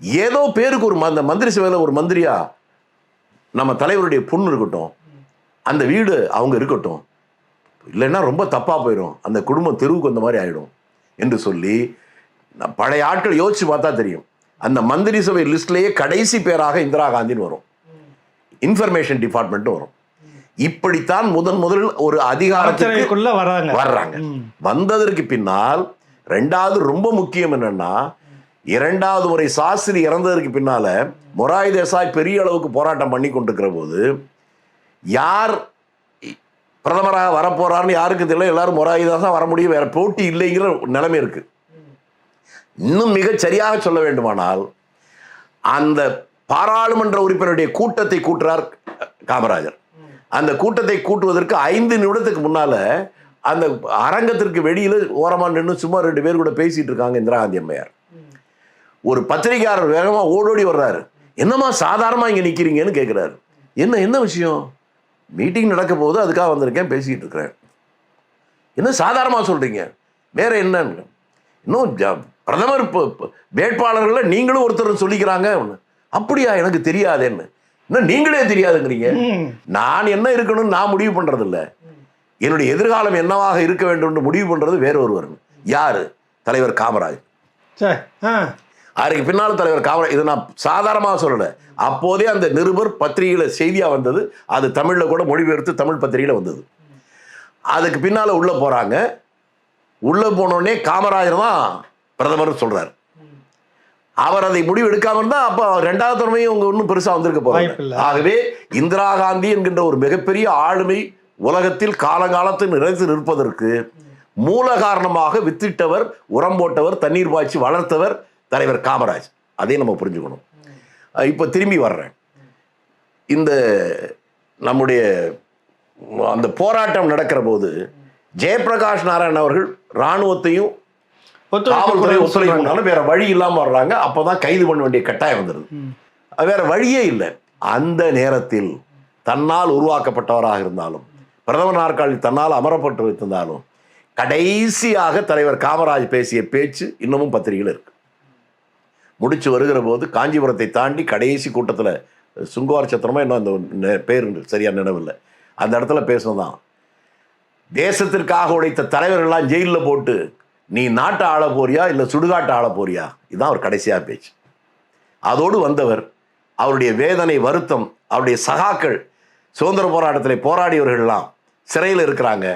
ஏதோ பேருக்கு ஒரு அந்த மந்திரி சபையில் ஒரு மந்திரியா நம்ம தலைவருடைய பொண்ணு இருக்கட்டும், அந்த வீடு அவங்க இருக்கட்டும், இல்லைன்னா ரொம்ப தப்பாக போயிடும், அந்த குடும்பம் தெருவுக்கு வந்த மாதிரி ஆகிடும் என்று சொல்லி பழைய ஆட்கள் யோசிச்சு பார்த்தா தெரியும். அந்த மந்திரி சபை லிஸ்ட்லேயே கடைசி பேராக இந்திரா காந்தின்னு வரும், இன்ஃபர்மேஷன் டிபார்ட்மெண்ட் வரும். இப்படித்தான் முதலில் ஒரு அதிகாரத்துக்குள்ள வர்றாங்க. வந்ததற்கு பின்னால் ரெண்டாவது ரொம்ப முக்கியம் என்னன்னா, இரண்டாவது முறை சாஸ்திரி இறந்ததற்கு பின்னால மொராய் தேசாய் பெரிய அளவுக்கு போராட்டம் பண்ணி கொண்டிருக்கிற போது யார் பிரதமராக வரப்போறாருன்னு யாருக்கு தெரியல. எல்லாரும் மொராய் தேசா வர முடியும், வேற போட்டி இல்லைங்கிற நிலைமை இருக்கு. இன்னும் மிக சரியாக சொல்ல வேண்டுமானால், அந்த பாராளுமன்ற உறுப்பினருடைய கூட்டத்தை கூட்டுறார் காமராஜர். அந்த கூட்டத்தை கூட்டுவதற்கு 5 நிமிடத்துக்கு முன்னால அந்த அரங்கத்திற்கு வெளியில ஓரமா நின்று சும்மா 2 பேர் கூட பேசிட்டு இருக்காங்க இந்திரா காந்தி அம்மையார். ஒரு பத்திரிகையாளர் வேகமா ஓடோடி வர்றாரு. என்னமா சாதாரணமா இங்க நிக்கிறீங்கன்னு கேட்கிறாரு. என்ன விஷயம்? மீட்டிங் நடக்க போது அதுக்காக வந்திருக்கேன், பேசிட்டு இருக்கிறேன். என்ன சாதாரணமா சொல்றீங்க? வேற என்னன்னு? இன்னும் பிரதமர் வேட்பாளர்கள நீங்களும் ஒருத்தர் சொல்லிக்கிறாங்க. அப்படியா? எனக்கு தெரியாதேன்னு. இன்னும் நீங்களே தெரியாதுங்கிறீங்க. நான் என்ன இருக்கணும்னு நான் முடிவு பண்றது இல்லை, என்னுடைய எதிர்காலம் என்னவாக இருக்க வேண்டும் என்று முடிவு பண்றது வேற ஒருவர். யாரு? தலைவர் காமராஜ். அதுக்கு பின்னால் தலைவர் காமராஜ். இதை நான் சாதாரணமாக சொல்லலை. அப்போதே அந்த நிருபர் பத்திரிகையில் செய்தியாக வந்தது, அது தமிழில் கூட மொழிபெயர்த்து தமிழ் பத்திரிகையில் வந்தது. அதுக்கு பின்னால் உள்ளே போகிறாங்க. உள்ளே போனோடனே காமராஜர் தான் பிரதமர் சொல்கிறார். அவர் அதை முடிவு எடுக்காம இருந்தால் அப்போ 2வது தடவையும் அவங்க ஒன்றும் பெருசாக வந்திருக்க போகிறாங்க. ஆகவே இந்திரா காந்தி என்கின்ற ஒரு மிகப்பெரிய ஆளுமை உலகத்தில் காலங்காலத்தில் நிறைந்து நிற்பதற்கு மூல காரணமாக வித்திட்டவர், உரம் போட்டவர், தண்ணீர் பாய்ச்சி வளர்த்தவர் தலைவர் காமராஜ். அதையும் நம்ம புரிஞ்சுக்கணும். இப்போ திரும்பி வர்றேன். இந்த நம்முடைய அந்த போராட்டம் நடக்கிற போது ஜெயபிரகாஷ் நாராயண் அவர்கள் இராணுவத்தையும் காவல்துறை ஒத்துழைப்புனாலும் வேற வழி இல்லாமல் வர்றாங்க. அப்போதான் கைது பண்ண வேண்டிய கட்டாயம் வந்துடுது. வேற வழியே இல்லை. அந்த நேரத்தில் தன்னால் உருவாக்கப்பட்டவராக இருந்தாலும், பிரதமர் நாற்காலி தன்னால் அமரப்பட்டு வைத்திருந்தாலும், கடைசியாக தலைவர் காமராஜ் பேசிய பேச்சு இன்னமும் பத்திரிகையில் இருக்கு. முடிச்சு வருகிற போது காஞ்சிபுரத்தை தாண்டி கடைசி கூட்டத்தில் சுங்குவார் சத்திரமா இன்னும் அந்த பேர் சரியா நினைவில்லை, அந்த இடத்துல பேசுனதான், தேசத்திற்காக உழைத்த தலைவர்கள்லாம் ஜெயிலில் போட்டு நீ நாட்டை ஆள போறியா இல்லை சுடுகாட்டை ஆள போறியா, இதுதான் அவர் கடைசியாக பேச்சு. அதோடு வந்தவர் அவருடைய வேதனை, வருத்தம், அவருடைய சகாக்கள் சுதந்திர போராட்டத்தில் போராடியவர்கள்லாம் சிறையில் இருக்கிறாங்க.